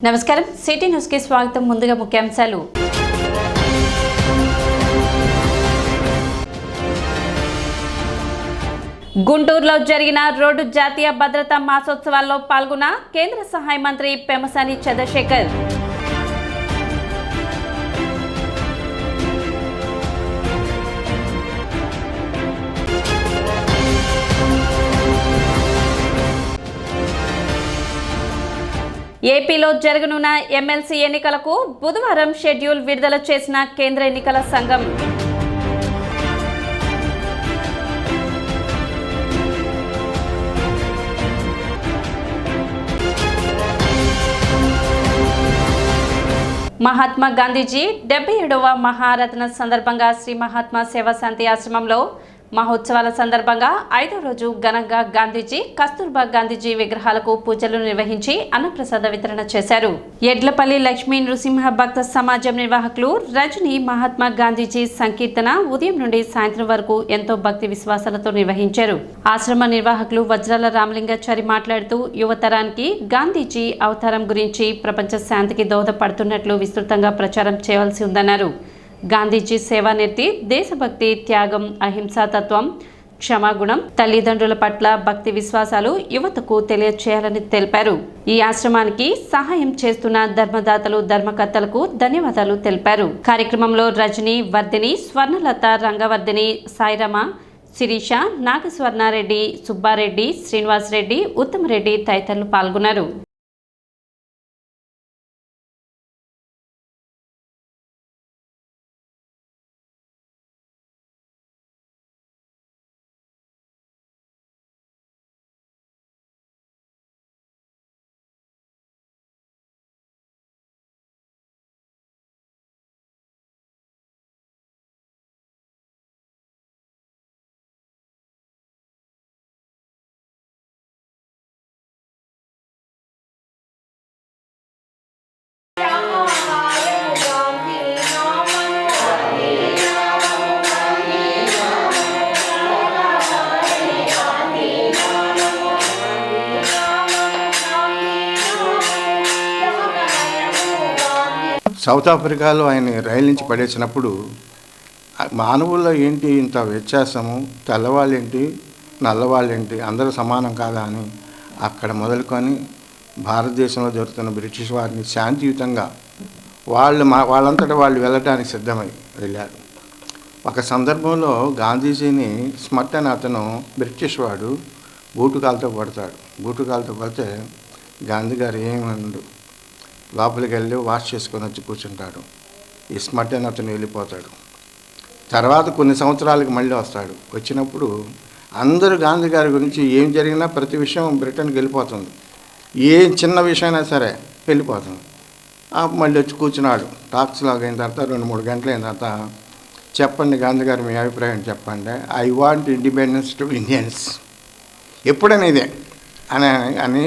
నమస్కారం city news కి స్వాగతం. ముందుగా ముఖ్యాంశాలు. గుంటూరులో జరిగిన రోడ్డు జాతీయ భద్రతా మాసోత్సవాల్లో పాల్గొన్న కేంద్ర సహాయ మంత్రి పెమ్మసాని చంద్రశేఖర్. ఏపీలో జరగనున్న ఎమ్మెల్సీ ఎన్నికలకు బుధవారం షెడ్యూల్ విడుదల చేసిన కేంద్ర ఎన్నికల సంఘం. మహాత్మా గాంధీజీ 77వ మహారత్న సందర్భంగా శ్రీ మహాత్మా సేవాశాంతి ఆశ్రమంలో మహోత్సవాల సందర్భంగా 5వ రోజు ఘనంగా గాంధీజీ, కస్తూర్బా గాంధీజీ విగ్రహాలకు పూజలు నిర్వహించి అన్నప్రసాద వితరణ చేశారు. ఎడ్లపల్లి లక్ష్మీ నృసింహ భక్త సమాజం నిర్వాహకులు రజని మహాత్మా గాంధీజీ సంకీర్తన ఉదయం నుండి సాయంత్రం వరకు ఎంతో భక్తి విశ్వాసాలతో నిర్వహించారు. ఆశ్రమ నిర్వాహకులు వజ్రాల రామలింగాచారి మాట్లాడుతూ యువతరానికి గాంధీజీ అవతారం గురించి ప్రపంచ శాంతికి దోహదపడుతున్నట్లు విస్తృతంగా ప్రచారం చేయవలసి ఉందన్నారు. గాంధీజీ సేవానిర్తి, దేశభక్తి, త్యాగం, అహింసాతత్వం, క్షమాగుణం, తల్లిదండ్రుల పట్ల భక్తి విశ్వాసాలు యువతకు తెలియచేయాలని తెలిపారు. ఈ ఆశ్రమానికి సహాయం చేస్తున్న ధర్మదాతలు, ధర్మకర్తలకు ధన్యవాదాలు తెలిపారు. కార్యక్రమంలో రజని, వర్ధిని, స్వర్ణలత, రంగవర్ధిని, సాయిరామ, శిరీష, నాగస్వర్ణారెడ్డి, సుబ్బారెడ్డి, శ్రీనివాస్ రెడ్డి, ఉత్తమరెడ్డి తదితరులు పాల్గొన్నారు. సౌత్ ఆఫ్రికాలో ఆయన రైలు నుంచి పడేసినప్పుడు మానవుల్లో ఏంటి ఇంత వ్యత్యాసము, తెల్లవాళ్ళేంటి నల్లవాళ్ళేంటి అందరూ సమానం కాదా అని అక్కడ మొదలుకొని భారతదేశంలో జరుగుతున్న బ్రిటిష్ వారిని శాంతియుతంగా వాళ్ళంతటా వాళ్ళు వెళ్ళడానికి సిద్ధమై వెళ్ళారు. ఒక సందర్భంలో గాంధీజీని స్మట్ అని అతను బ్రిటిష్ వాడు బూటుకాలతో కొడతాడు. బూటుకాలతో కొడితే గాంధీ గారు ఏమన్నాడు, లోపలికి వెళ్ళి వాష్ చేసుకొని వచ్చి కూర్చుంటాడు. ఈ స్మట్ అని అతను వెళ్ళిపోతాడు. తర్వాత కొన్ని సంవత్సరాలకు మళ్ళీ వస్తాడు. వచ్చినప్పుడు అందరూ గాంధీ గారి గురించి ఏం జరిగినా ప్రతి విషయం బ్రిటన్కి వెళ్ళిపోతుంది. ఏ చిన్న విషయమైనా సరే వెళ్ళిపోతుంది. మళ్ళీ వచ్చి కూర్చున్నాడు. టాక్స్ లాగా అయిన తర్వాత 2-3 గంటలు అయిన తర్వాత, చెప్పండి గాంధీ గారు మీ అభిప్రాయం చెప్పండి, I want independence to Indians, ఎప్పుడైనా ఇదే అని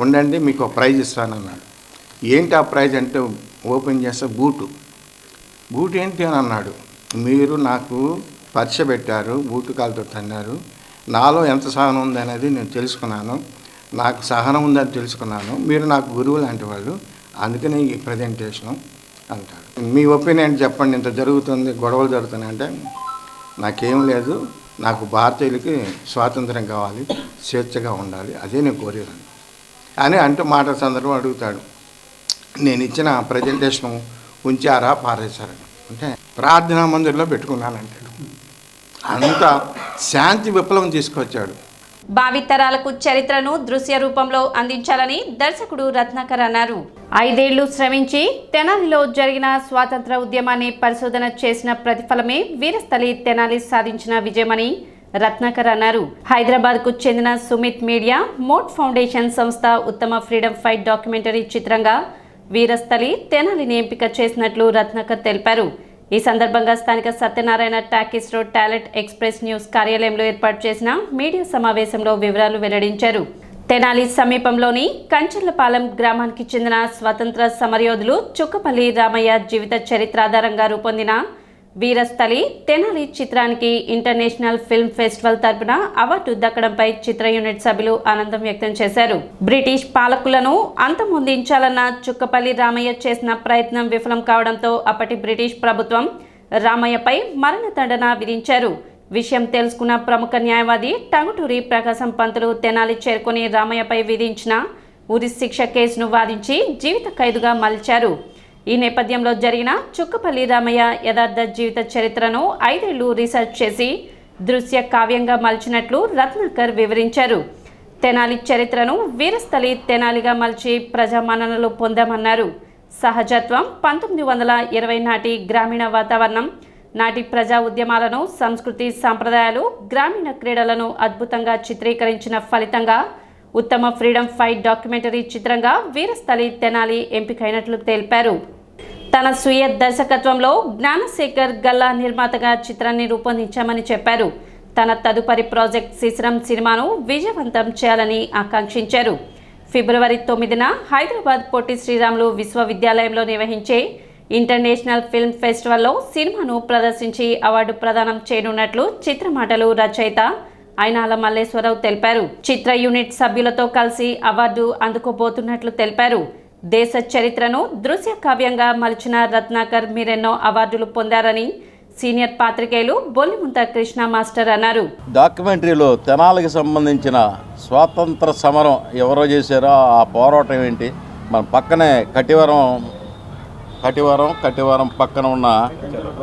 ఉండండి, మీకు ఒక ప్రైజ్ ఇస్తానన్నాడు. ఏంటి ఆ ప్రైజ్ అంటే ఓపెన్ చేస్తే బూటు ఏంటి అని అన్నాడు. మీరు నాకు పరీక్ష పెట్టారు, బూటు కాలుతో తన్నారు, నాలో ఎంత సహనం ఉంది అనేది నేను తెలుసుకున్నాను, నాకు సహనం ఉందని తెలుసుకున్నాను, మీరు నాకు గురువు లాంటి వాళ్ళు, అందుకని ఈ ప్రజెంటేషను అంటాడు. మీ ఒపీనియన్ చెప్పండి, ఇంత జరుగుతుంది, గొడవలు జరుగుతున్నాయి అంటే, నాకేం లేదు, నాకు భారతీయులకి స్వాతంత్రం కావాలి, స్వేచ్ఛగా ఉండాలి, అదే నేను కోరేదాన్ని అని అంటూ మాట సందర్భం అడుగుతాడు. నేను ఇచ్చిన ప్రజెంటేషన్ ఉంచారా పారేశారని అంటే, ప్రార్థనా మందిరంలో పెట్టుకున్నానంటాడు. అంత శాంతి విప్లవం తీసుకొచ్చాడు. భావితరాలకు చరిత్రను దృశ్య రూపంలో అందించాలని దర్శకుడు రత్నాకర్ అన్నారు. 5 ఏళ్లు శ్రమించి తెనాలిలో జరిగిన స్వాతంత్ర ఉద్యమాన్ని పరిశోధన చేసిన ప్రతిఫలమే వీరస్థలి తెనాలి సాధించిన విజయమని రత్నాకర్ అన్నారు. హైదరాబాద్కు చెందిన సుమిత్ మీడియా మోట్ ఫౌండేషన్ సంస్థ ఉత్తమ ఫ్రీడమ్ ఫైట్ డాక్యుమెంటరీ చిత్రంగా వీరస్థలి తెనాలిని ఎంపిక చేసినట్లు రత్నాకర్ తెలిపారు. ఈ సందర్భంగా స్థానిక Satyanarayana talkies road talent express news కార్యాలయంలో ఏర్పాటు చేసిన మీడియా సమావేశంలో వివరాలు వెల్లడించారు. తెనాలి సమీపంలోని కంచర్లపాలెం గ్రామానికి చెందిన స్వతంత్ర సమరయోధులు చుక్కపల్లి రామయ్య జీవిత చరిత్ర ఆధారంగా రూపొందిన వీరస్థలి తెనాలి చిత్రానికి ఇంటర్నేషనల్ ఫిల్మ్ ఫెస్టివల్ తరపున అవార్డు దక్కడంపై చిత్ర యూనిట్ సభ్యులు ఆనందం వ్యక్తం చేశారు. బ్రిటిష్ పాలకులను అంతమొందించాలన్న చుక్కపల్లి రామయ్య చేసిన ప్రయత్నం విఫలం కావడంతో అప్పటి బ్రిటిష్ ప్రభుత్వం రామయ్యపై మరణదండన విధించారు. విషయం తెలుసుకున్న ప్రముఖ న్యాయవాది టంగుటూరి ప్రకాశం పంతులు తెనాలి చేరుకుని రామయ్యపై విధించిన ఉరి శిక్ష కేసును వాదించి జీవిత ఖైదుగా మలిచారు. ఈ నేపథ్యంలో జరిగిన చుక్కపల్లి రామయ్య యథార్థ జీవిత చరిత్రను 5 ఏళ్లు రీసెర్చ్ చేసి దృశ్య కావ్యంగా మలిచినట్లు రత్నాకర్ వివరించారు. తెనాలి చరిత్రను వీరస్థలి తెనాలిగా మలిచి ప్రజామన్ననలు పొందామన్నారు. సహజత్వం, 1920 నాటి గ్రామీణ వాతావరణం, నాటి ప్రజా ఉద్యమాలను, సంస్కృతి సంప్రదాయాలు, గ్రామీణ క్రీడలను అద్భుతంగా చిత్రీకరించిన ఫలితంగా ఉత్తమ ఫ్రీడమ్ ఫైట్ డాక్యుమెంటరీ చిత్రంగా వీరస్థలి తెనాలి ఎంపికైనట్లు తెలిపారు. తన స్వీయ దర్శకత్వంలో జ్ఞానశేఖర్ గల్లా నిర్మాతగా చిత్రాన్ని రూపొందించామని చెప్పారు. తన తదుపరి ప్రాజెక్ట్ శిశిరం సినిమాను విజయవంతం చేయాలని ఆకాంక్షించారు. ఫిబ్రవరి 9న హైదరాబాద్ పొట్టి శ్రీరాములు విశ్వవిద్యాలయంలో నిర్వహించే ఇంటర్నేషనల్ ఫిల్మ్ ఫెస్టివల్లో సినిమాను ప్రదర్శించి అవార్డు ప్రదానం చేయనున్నట్లు చిత్రమాటలు రచయిత అయినాల మల్లేశ్వరరావు తెలిపారు. చిత్ర యూనిట్ సభ్యులతో కలిసి అవార్డు అందుకోబోతున్నట్లు తెలిపారు. దేశ చరిత్రను దృశ్య కావ్యంగా మలిచిన రత్నాకర్ మీరెన్నో అవార్డులు పొందారని సీనియర్ పాత్రికేయులు బొల్లిముంత కృష్ణ మాస్టర్ అన్నారు. డాక్యుమెంటరీలో తెనాలికి సంబంధించిన స్వాతంత్ర సమరం ఎవరో చేశారో ఆ పోరాటం ఏంటి, మన పక్కనే కటివరం పక్కన ఉన్న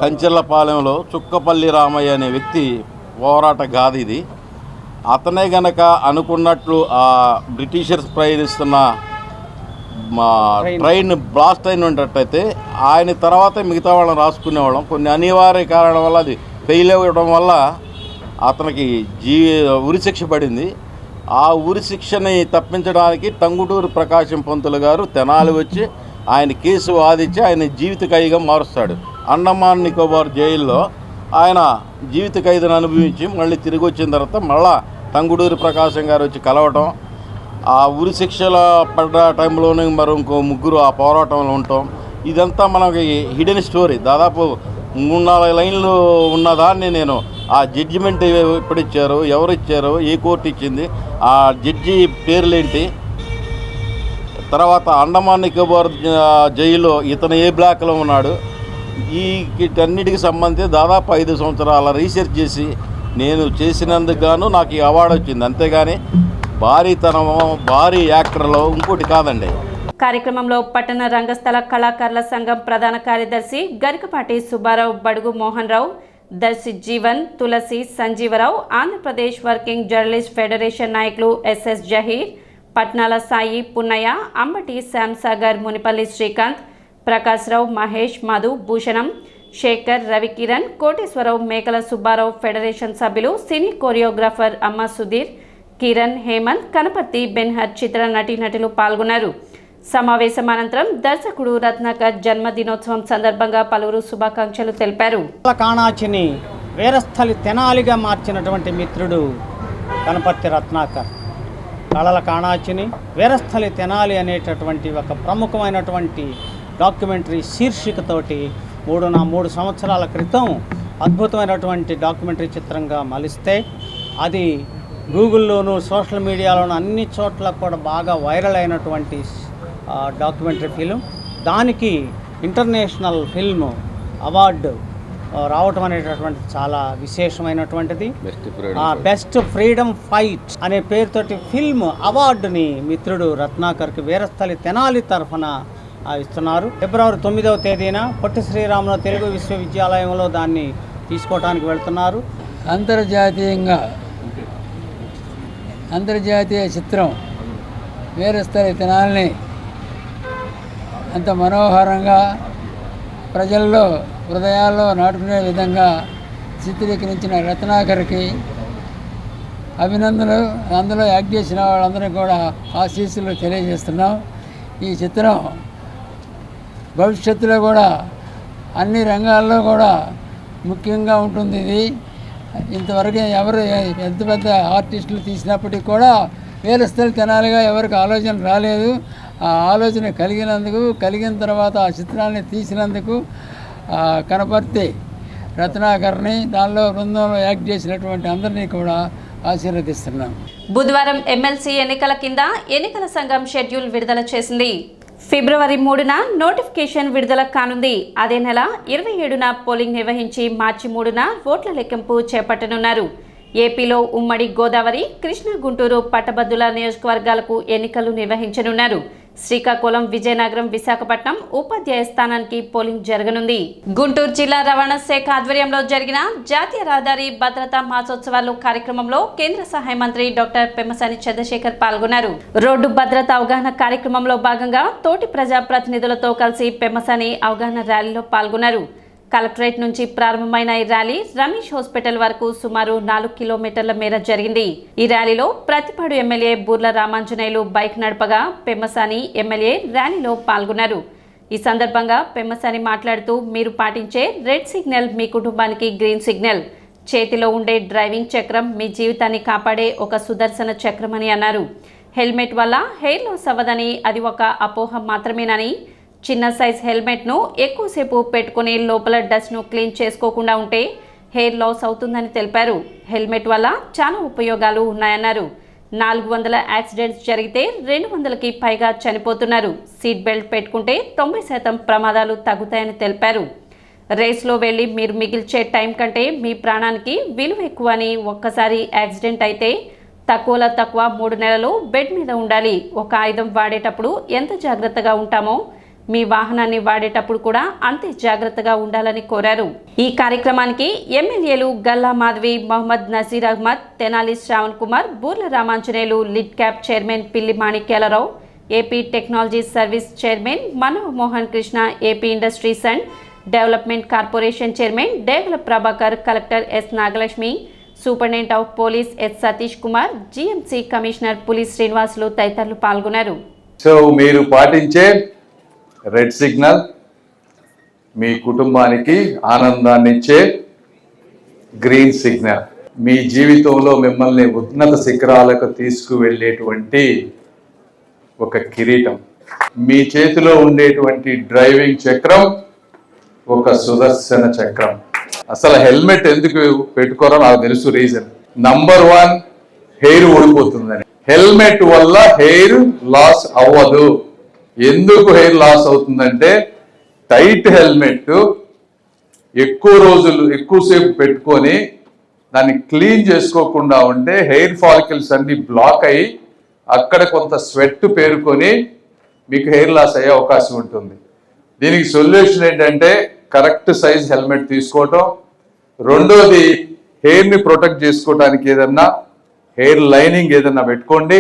కంచెర్లపాలెంలో చుక్కపల్లి రామయ్య అనే వ్యక్తి పోరాట గాథ ఇది. అతనే గనక అనుకున్నట్లు ఆ బ్రిటిషర్స్ ప్రయాణిస్తున్న ట్రైన్ బ్లాస్ట్ అయినట్టయితే ఆయన తర్వాత మిగతా వాళ్ళని రాసుకునేవాళ్ళం. కొన్ని అనివార్య కారణాల వల్ల అది ఫెయిల్ అవ్వడం వల్ల అతనికి ఉరిశిక్ష పడింది. ఆ ఉరిశిక్షని తప్పించడానికి టంగుటూరి ప్రకాశం పంతులు గారు తెనాలి వచ్చి ఆయన కేసు వాదించి ఆయన జీవిత ఖైదుగా మారుస్తాడు. అండమాన్ నికోబార్ జైల్లో ఆయన జీవిత ఖైదును అనుభవించి మళ్ళీ తిరిగి వచ్చిన తర్వాత మళ్ళా టంగుటూరి ప్రకాశం గారు వచ్చి కలవటం, ఆ ఉరి శిక్షలో పడ్డ టైంలోనే మరి ఇంకో ముగ్గురు ఆ పోరాటంలో ఉంటాం. ఇదంతా మనకి హిడెన్ స్టోరీ. దాదాపు 3-4 లైన్లు ఉన్నదాన్ని నేను ఆ జడ్జిమెంట్ ఎప్పుడు ఇచ్చారు, ఎవరు ఇచ్చారు, ఏ కోర్టు ఇచ్చింది, ఆ జడ్జి పేర్లేంటి, తర్వాత అండమాన్ నికోబార్ జైల్లో ఇతను ఏ బ్లాక్లో ఉన్నాడు, వీటన్నిటికి సంబంధించి దాదాపు 5 సంవత్సరాల రీసెర్చ్ చేసి నేను చేసినందుకు గాను నాకు ఈ అవార్డు వచ్చింది. అంతేగాని భారీ యాక్టర్లో ఇంకోటి కాదండి. కార్యక్రమంలో పట్టణ రంగస్థల కళాకారుల సంఘం ప్రధాన కార్యదర్శి Garikapati Subbarao, Badugu Mohan Rao, Darshi Jeevan, Tulasi, Sanjeevarao, Andhra Pradesh working journalist federation నాయకులు ఎస్ఎస్ జహీర్, పట్నాల సాయి, పున్నయ్య, అంబటి శ్యాంసాగర్, మునిపల్లి శ్రీకాంత్, ప్రకాశ్రావు, మహేష్, మధు, భూషణం, శేఖర్, రవికిరణ్, కోటేశ్వరరావు, మేకల సుబ్బారావు, ఫెడరేషన్ సభ్యులు, సినీ కోరియోగ్రాఫర్ అమ్మ సుధీర్, కిరణ్, హేమంత్, కనపర్తి, బెన్హర్ చిత్ర నటీనటులు పాల్గొన్నారు. సమావేశం అనంతరం దర్శకుడు రత్నాకర్ జన్మదినోత్సవం సందర్భంగా పలువురు శుభాకాంక్షలు తెలిపారు. కాణాచిని వీరస్థలి తెనాలిగా మార్చినటువంటి మిత్రుడు కనపర్తి రత్నాకర్. కళల కాణాచిని వీరస్థలి తెనాలి అనేటటువంటి ఒక ప్రముఖమైనటువంటి డాక్యుమెంటరీ శీర్షికతోటి 3 సంవత్సరాల క్రితం అద్భుతమైనటువంటి డాక్యుమెంటరీ చిత్రంగా మలిస్తే అది గూగుల్లోనూ సోషల్ మీడియాలోనూ అన్ని చోట్ల కూడా బాగా వైరల్ అయినటువంటి డాక్యుమెంటరీ ఫిలిం. దానికి ఇంటర్నేషనల్ ఫిల్మ్ అవార్డు రావటం అనేటటువంటి చాలా విశేషమైనటువంటిది. బెస్ట్ ఫ్రీడమ్ ఫైట్ అనే పేరుతోటి ఫిల్మ్ అవార్డుని మిత్రుడు రత్నాకర్కి వీరస్థలి తెనాలి తరఫున ఇస్తున్నారు. ఫిబ్రవరి 9వ తేదీన పొట్టి శ్రీరాములు తెలుగు విశ్వవిద్యాలయంలో దాన్ని తీసుకోవడానికి వెళ్తున్నారు. అంతర్జాతీయ చిత్రం వీరస్థలి తెనాలిని అంత మనోహరంగా ప్రజల్లో హృదయాల్లో నాటుకునే విధంగా చిత్రీకరించిన రత్నాకర్కి అభినందనలు. అందులో యాక్ట్ చేసిన వాళ్ళందరికీ కూడా ఆశీస్సులు తెలియజేస్తున్నాం. ఈ చిత్రం భవిష్యత్తులో కూడా అన్ని రంగాల్లో కూడా ముఖ్యంగా ఉంటుంది. ఇది ఇంతవరకు ఎవరు ఎంత పెద్ద ఆర్టిస్టులు తీసినప్పటికీ కూడా వీరస్థలి తెనాలిగా ఎవరికి ఆలోచన రాలేదు. ఆ ఆలోచన కలిగిన తర్వాత ఆ చిత్రాన్ని తీసినందుకు కనపర్తి రత్నాకర్ని దానిలో బృందంలో యాక్ట్ చేసినటువంటి అందరినీ కూడా ఆశీర్వదిస్తున్నాం. బుధవారం ఎమ్మెల్సీ ఎన్నికల కింద ఎన్నికల సంఘం షెడ్యూల్ విడుదల చేసింది. ఫిబ్రవరి 3న నోటిఫికేషన్ విడుదల కానుంది. అదే నెల 27న పోలింగ్ నిర్వహించి మార్చి 3న ఓట్ల లెక్కింపు చేపట్టనున్నారు. ఏపీలో ఉమ్మడి గోదావరి, కృష్ణా, గుంటూరు పట్టభద్రుల నియోజకవర్గాలకు ఎన్నికలు నిర్వహించనున్నారు. శ్రీకాకుళం, విజయనగరం, విశాఖపట్నం ఉపాధ్యాయ స్థానానికి పోలింగ్ జరగనుంది. గుంటూరు జిల్లా రవాణా శాఖ ఆధ్వర్యంలో జరిగిన జాతీయ రహదారి భద్రతా మాసోత్సవాలు కార్యక్రమంలో కేంద్ర సహాయ మంత్రి డాక్టర్ పెమ్మసాని చంద్రశేఖర్ పాల్గొన్నారు. రోడ్డు భద్రత అవగాహన కార్యక్రమంలో భాగంగా తోటి ప్రజా ప్రతినిధులతో కలిసి పెమ్మసాని అవగాహన ర్యాలీలో పాల్గొన్నారు. కలెక్టరేట్ నుంచి ప్రారంభమైన ఈ ర్యాలీ రమేష్ హాస్పిటల్ వరకు సుమారు 4 కిలోమీటర్ల మేర జరిగింది. ఈ ర్యాలీలో ప్రతిపాడు ఎమ్మెల్యే బూర్ల రామాంజనేయులు బైక్ నడపగా పెమ్మసాని ఎమ్మెల్యే ర్యాలీలో పాల్గొన్నారు. ఈ సందర్భంగా పెమ్మసాని మాట్లాడుతూ, మీరు పాటించే రెడ్ సిగ్నల్ మీ కుటుంబానికి గ్రీన్ సిగ్నల్, చేతిలో ఉండే డ్రైవింగ్ చక్రం మీ జీవితాన్ని కాపాడే ఒక సుదర్శన చక్రం అని అన్నారు. హెల్మెట్ వల్ల హెయిర్ లాస్ అవ్వదని, అది ఒక అపోహ మాత్రమేనని, చిన్న సైజ్ హెల్మెట్ను ఎక్కువసేపు పెట్టుకుని లోపల డస్ట్ను క్లీన్ చేసుకోకుండా ఉంటే హెయిర్ లాస్ అవుతుందని తెలిపారు. హెల్మెట్ వల్ల చాలా ఉపయోగాలు ఉన్నాయన్నారు. 400 యాక్సిడెంట్స్ జరిగితే 200కి పైగా చనిపోతున్నారు. సీట్ బెల్ట్ పెట్టుకుంటే 90% ప్రమాదాలు తగ్గుతాయని తెలిపారు. రేస్లో వెళ్ళి మీరు మిగిల్చే టైం కంటే మీ ప్రాణానికి విలువ ఎక్కువ అని, ఒక్కసారి యాక్సిడెంట్ అయితే తక్కువలో తక్కువ 3 నెలలు బెడ్ మీద ఉండాలి. ఒక ఆయుధం వాడేటప్పుడు ఎంత జాగ్రత్తగా ఉంటామో మీ వాహనాన్ని వాడేటప్పుడు కూడా అంతే జాగ్రత్తగా ఉండాలని కోరారు. ఈ కార్యక్రమానికి ఎమ్మెల్యేలు Galla Madhavi, Mohammed Nazeer Ahmed, Tenali Shravan Kumar, Burla Ramanjaneyulu, LIDCAP chairman Pilli Manikyalarao, AP technology service chairman Manava Mohan Krishna, AP industries and development corporation chairman Degala Prabhakar, collector S Nagalakshmi, superintendent of police S Satish Kumar, GMC commissioner Puli Srinivasulu తదితరులు పాల్గొన్నారు. సో మీరు పాటించే రెడ్ సిగ్నల్ మీ కుటుంబానికి ఆనందాన్ని ఇచ్చే గ్రీన్ సిగ్నల్, మీ జీవితంలో మిమ్మల్ని ఉన్నత శిఖరాలకు తీసుకువెళ్ళేటువంటి ఒక కిరీటం, మీ చేతిలో ఉండేటువంటి డ్రైవింగ్ చక్రం ఒక సుదర్శన చక్రం. అసలు హెల్మెట్ ఎందుకు పెట్టుకోరో నాకు తెలుసు రీజన్. నంబర్ 1, హెయిర్ ఊడిపోతుందని. హెల్మెట్ వల్ల హెయిర్ లాస్ అవ్వదు. ఎందుకు హెయిర్ లాస్ అవుతుందంటే, టైట్ హెల్మెట్ ఎక్కువ రోజులు ఎక్కువసేపు పెట్టుకొని దాన్ని క్లీన్ చేసుకోకుండా ఉంటే హెయిర్ ఫాలికల్స్ అన్ని బ్లాక్ అయ్యి అక్కడ కొంత స్వెట్ పేరుకొని మీకు హెయిర్ లాస్ అయ్యే అవకాశం ఉంటుంది. దీనికి సొల్యూషన్ ఏంటంటే కరెక్ట్ సైజ్ హెల్మెట్ తీసుకోవటం. రెండోది, హెయిర్ని ప్రొటెక్ట్ చేసుకోవడానికి ఏదన్నా హెయిర్ లైనింగ్ ఏదన్నా పెట్టుకోండి.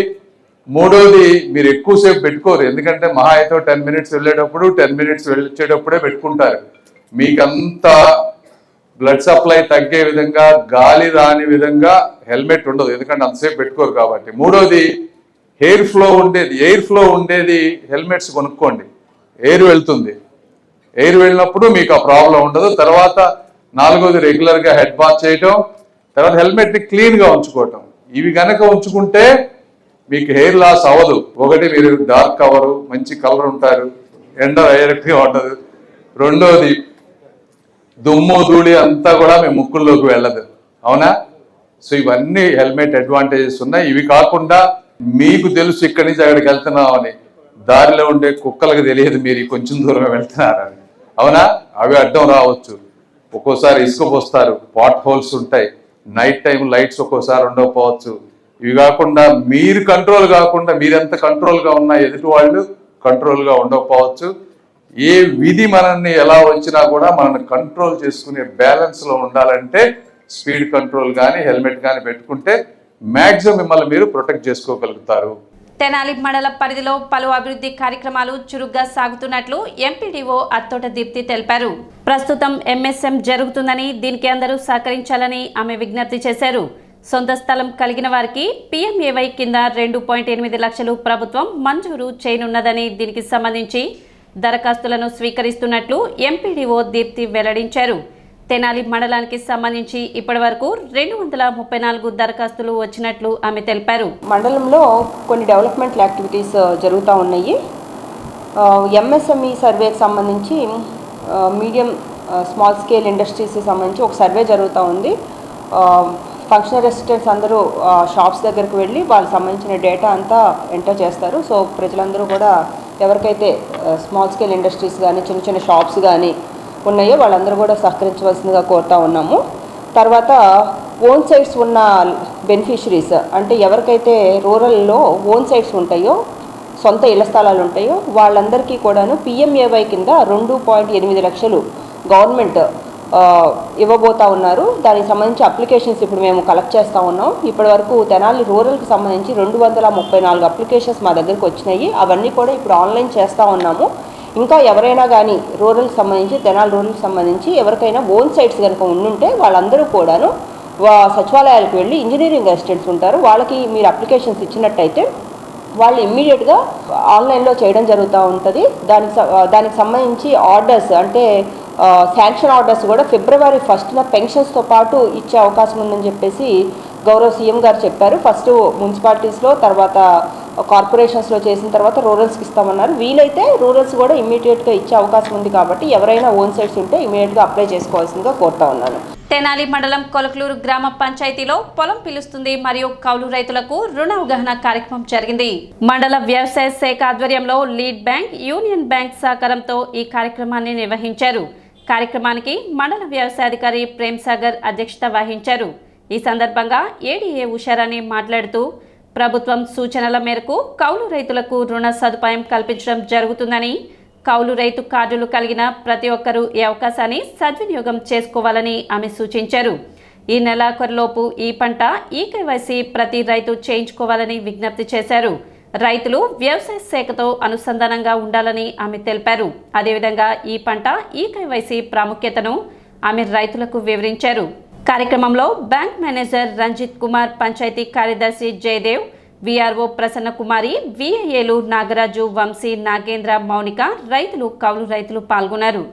మూడోది, మీరు ఎక్కువసేపు పెట్టుకోరు, ఎందుకంటే మహా అయితే 10 మినిట్స్ వెళ్ళేటప్పుడు 10 మినిట్స్ వచ్చేటప్పుడే పెట్టుకుంటారు. మీకంతా బ్లడ్ సప్లై తగ్గే విధంగా, గాలి రాని విధంగా హెల్మెట్ ఉండదు, ఎందుకంటే అంతసేపు పెట్టుకోరు కాబట్టి. మూడోది, ఎయిర్ ఫ్లో ఉండేది హెల్మెట్స్ కొనుక్కోండి. ఎయిర్ వెళ్తుంది, ఎయిర్ వెళ్ళినప్పుడు మీకు ఆ ప్రాబ్లం ఉండదు. తర్వాత 4వది, రెగ్యులర్గా హెడ్ బాత్ చేయటం. తర్వాత హెల్మెట్ని క్లీన్గా ఉంచుకోవటం. ఇవి కనుక ఉంచుకుంటే మీకు హెయిర్ లాస్ అవ్వదు. ఒకటి, మీరు డార్క్ కవరు, మంచి కలర్ ఉంటారు, ఎండ డైరెక్ట్గా ఉండదు. రెండోది, దుమ్ము ధూళి అంతా కూడా మీ ముక్కుల్లోకి వెళ్ళదు. అవునా? సో ఇవన్నీ హెల్మెట్ అడ్వాంటేజెస్ ఉన్నాయి. ఇవి కాకుండా మీకు తెలుసు ఇక్కడి నుంచి అక్కడికి వెళ్తున్నామని, దారిలో ఉండే కుక్కలకు తెలియదు మీరు కొంచెం దూరమే వెళ్తున్నారని. అవునా? అవి అడ్డం రావచ్చు. ఒక్కోసారి ఇసుక పోస్తారు, పాట్ హోల్స్ ఉంటాయి, నైట్ టైం లైట్స్ ఒక్కోసారి ఉండకపోవచ్చు. ఇవి కాకుండా మీరు కంట్రోల్ కాకుండా, మీరెంత కంట్రోల్గా ఉన్నా ఎదుటి వాళ్ళు కంట్రోల్గా ఉండకపోవచ్చు. ఏ విధి మనల్ని ఎలా వచ్చినా కూడా మనల్ని కంట్రోల్ చేసుకునే బ్యాలెన్స్లో ఉండాలంటే స్పీడ్ కంట్రోల్ కానీ హెల్మెట్ కానీ పెట్టుకుంటే మ్యాక్సిమం మిమ్మల్ని మీరు ప్రొటెక్ట్ చేసుకోగలుగుతారు. తెనాలి మండల పరిధిలో పలు అభివృద్ధి కార్యక్రమాలు చురుగ్గా సాగుతున్నట్లు ఎంపీడీఓ అత్తోట దీప్తి తెలిపారు. ప్రస్తుతం ఎంఎస్ఎం జరుగుతుందని, దీనికి అందరూ సహకరించాలని ఆమె విజ్ఞప్తి చేశారు. సొంత స్థలం కలిగిన వారికి PMAY కింద 2.8 లక్షలు ప్రభుత్వం మంజూరు చేయనున్నదని, దీనికి సంబంధించి దరఖాస్తులను స్వీకరిస్తున్నట్లు ఎంపీడీఓ దీప్తి వెల్లడించారు. తెనాలి మండలానికి సంబంధించి ఇప్పటివరకు 234 దరఖాస్తులు వచ్చినట్లు ఆమె తెలిపారు. మండలంలో కొన్ని డెవలప్మెంట్ యాక్టివిటీస్ జరుగుతూ ఉన్నాయి. MSME సర్వేకి సంబంధించి మీడియం స్మాల్ స్కేల్ ఇండస్ట్రీస్కి సంబంధించి ఒక సర్వే జరుగుతూ ఉంది. ఫంక్షనల్ అసిస్టెంట్స్ అందరూ షాప్స్ దగ్గరకు వెళ్ళి వాళ్ళకి సంబంధించిన డేటా అంతా ఎంటర్ చేస్తారు. సో ప్రజలందరూ కూడా ఎవరికైతే స్మాల్ స్కేల్ ఇండస్ట్రీస్ కానీ చిన్న చిన్న షాప్స్ కానీ ఉన్నాయో వాళ్ళందరూ కూడా సహకరించవలసిందిగా కోరుతూ ఉన్నాము. తర్వాత ఓన్ సైట్స్ ఉన్న బెనిఫిషరీస్ అంటే ఎవరికైతే రూరల్లో ఓన్ సైట్స్ ఉంటాయో, సొంత ఇళ్ల స్థలాలు ఉంటాయో వాళ్ళందరికీ కూడాను PMAY కింద 2.8 లక్షలు గవర్నమెంట్ ఇవ్వబోతా ఉన్నారు. దానికి సంబంధించి అప్లికేషన్స్ ఇప్పుడు మేము కలెక్ట్ చేస్తూ ఉన్నాం. ఇప్పటి వరకు తెనాలి రూరల్కి సంబంధించి 234 అప్లికేషన్స్ మా దగ్గరకు వచ్చినాయి. అవన్నీ కూడా ఇప్పుడు ఆన్లైన్ చేస్తూ ఉన్నాము. ఇంకా ఎవరైనా కానీ రూరల్కి సంబంధించి తెనాలి రూరల్కి సంబంధించి ఎవరికైనా ఓన్ సైట్స్ కనుక ఉండుంటే వాళ్ళందరూ కూడాను సచివాలయాలకు వెళ్ళి ఇంజనీరింగ్ అసిస్టెంట్స్ ఉంటారు, వాళ్ళకి మీరు అప్లికేషన్స్ ఇచ్చినట్టయితే వాళ్ళు ఇమ్మీడియట్గా ఆన్లైన్లో చేయడం జరుగుతూ ఉంటుంది. దానికి సంబంధించి ఆర్డర్స్ అంటే శాంక్షన్ ఆర్డర్స్ కూడా February 1న పెన్షన్స్తో పాటు ఇచ్చే అవకాశం ఉందని చెప్పేసి గౌరవ సీఎం గారు చెప్పారు. ఫస్ట్ మున్సిపాలిటీస్లో, తర్వాత కార్పొరేషన్స్లో చేసిన తర్వాత రూరల్స్కి ఇస్తామన్నారు. వీలైతే రూరల్స్ కూడా ఇమ్మీడియట్గా ఇచ్చే అవకాశం ఉంది కాబట్టి ఎవరైనా ఓన్ సైట్స్ ఉంటే ఇమ్మీడియట్గా అప్లై చేసుకోవాల్సిందిగా కోరుతా ఉన్నాను. తెనాలి మండలం కొలకలూరు గ్రామ పంచాయతీలో పొలం పిలుస్తుంది మరియు కౌలు రైతులకు రుణ అవగాహన కార్యక్రమం జరిగింది. మండల వ్యవసాయ శాఖ ఆధ్వర్యంలో లీడ్ బ్యాంక్, యూనియన్ బ్యాంక్ సహకారంతో ఈ కార్యక్రమాన్ని నిర్వహించారు. కార్యక్రమానికి మండల వ్యవసాయాధికారి ప్రేమ్ సాగర్ అధ్యక్షత వహించారు. ఈ సందర్భంగా ఏడీఏ ఉషారాణి మాట్లాడుతూ ప్రభుత్వం సూచనల మేరకు కౌలు రైతులకు రుణ సదుపాయం కల్పించడం జరుగుతుందని, కౌలు రైతు కార్డులు కలిగిన ప్రతి ఒక్కరూ ఈ అవకాశాన్ని సద్వినియోగం చేసుకోవాలని ఆమె సూచించారు. ఈ నెలాఖరులోపు ఈ పంట ఈకేవైసీ ప్రతి రైతు చేయించుకోవాలని విజ్ఞప్తి చేశారు. రైతులు వ్యవసాయ శాఖతో అనుసంధానంగా ఉండాలని ఆమె తెలిపారు. అదేవిధంగా ఈ పంట ఈకేవైసీ ప్రాముఖ్యతను ఆమె రైతులకు వివరించారు. కార్యక్రమంలో బ్యాంక్ మేనేజర్ రంజిత్ కుమార్, పంచాయతీ కార్యదర్శి జయదేవ్, విఆర్ఓ ప్రసన్న కుమారి, విఐఏలు నాగరాజు, వంశీ, నాగేంద్ర, మౌనిక, రైతులు, కౌలు రైతులు పాల్గొన్నారు.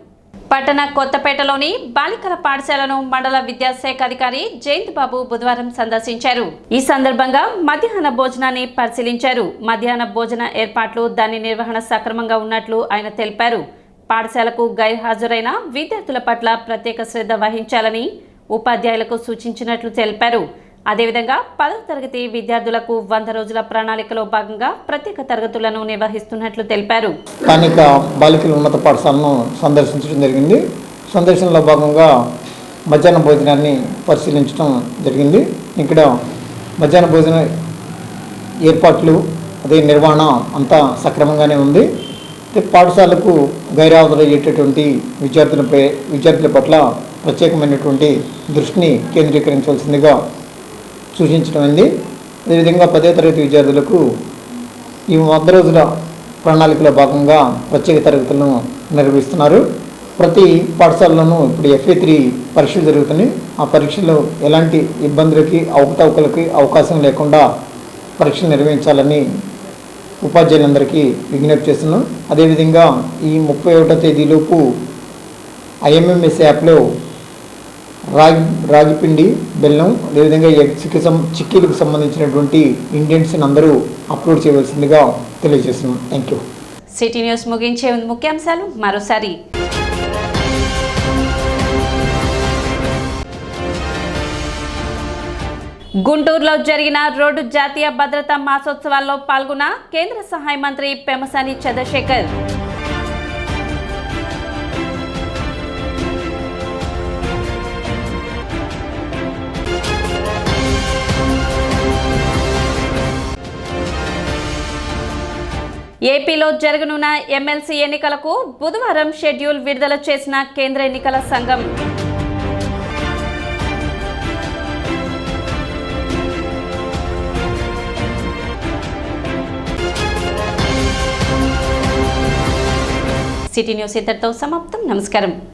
పట్టణ కొత్తపేటలోని బాలికల పాఠశాలను మండల విద్యాశాఖ అధికారి జయంత్ బాబు బుధవారం సందర్శించారు. ఈ సందర్భంగా మధ్యాహ్న భోజనాన్ని పరిశీలించారు. మధ్యాహ్న భోజన ఏర్పాట్లు, దాని నిర్వహణ సక్రమంగా ఉన్నట్లు ఆయన తెలిపారు. పాఠశాలకు గైర్హాజరైన విద్యార్థుల పట్ల ప్రత్యేక శ్రద్ధ వహించాలని ఉపాధ్యాయులకు సూచించినట్లు తెలిపారు. అదేవిధంగా 10వ తరగతి విద్యార్థులకు 100 రోజుల ప్రణాళికలో భాగంగా ప్రత్యేక తరగతులను నిర్వహిస్తున్నట్లు తెలిపారు. స్థానిక బాలికల ఉన్నత పాఠశాలను సందర్శించడం జరిగింది. సందర్శనలో భాగంగా మధ్యాహ్న భోజనాన్ని పరిశీలించడం జరిగింది. ఇక్కడ మధ్యాహ్న భోజన ఏర్పాట్లు, అదే నిర్వహణ అంతా సక్రమంగానే ఉంది. పాఠశాలకు గైర్హాజరయ్యేటటువంటి విద్యార్థుల పట్ల ప్రత్యేకమైనటువంటి దృష్టిని కేంద్రీకరించవలసిందిగా సూచించడమైంది. అదేవిధంగా 10వ తరగతి విద్యార్థులకు ఈ 100 రోజుల ప్రణాళికలో భాగంగా ప్రత్యేక తరగతులను నిర్వహిస్తున్నారు. ప్రతి పాఠశాలలోనూ ఇప్పుడు FA3 పరీక్షలు జరుగుతున్నాయి. ఆ పరీక్షలో ఎలాంటి ఇబ్బందులకి, అవకతవకలకి అవకాశం లేకుండా పరీక్షలు నిర్వహించాలని ఉపాధ్యాయులందరికీ విజ్ఞప్తి చేస్తున్నాం. అదేవిధంగా ఈ 31వ తేదీలోపు IMMS యాప్లో రాగిపిండి, బెల్లం, అదేవిధంగా చిక్కీలకు సంబంధించినటువంటి ఇండియన్స్ అందరూ అప్లోడ్ చేయవలసిందిగా తెలియజేస్తున్నాం. Thank you. సిటీ న్యూస్ ముగించే ముఖ్యాంశాలు మరోసారి. గుంటూరులో జరిగిన రోడ్డు జాతీయ భద్రతా మాసోత్సవాల్లో పాల్గొన్న కేంద్ర సహాయ మంత్రి పెమ్మసాని చంద్రశేఖర్. ఏపీలో జరగనున్న ఎమ్మెల్సీ ఎన్నికలకు బుధవారం షెడ్యూల్ విడుదల చేసిన కేంద్ర ఎన్నికల సంఘం. సిటీ న్యూస్ ఇంతటితో సమాప్తం. నమస్కారం.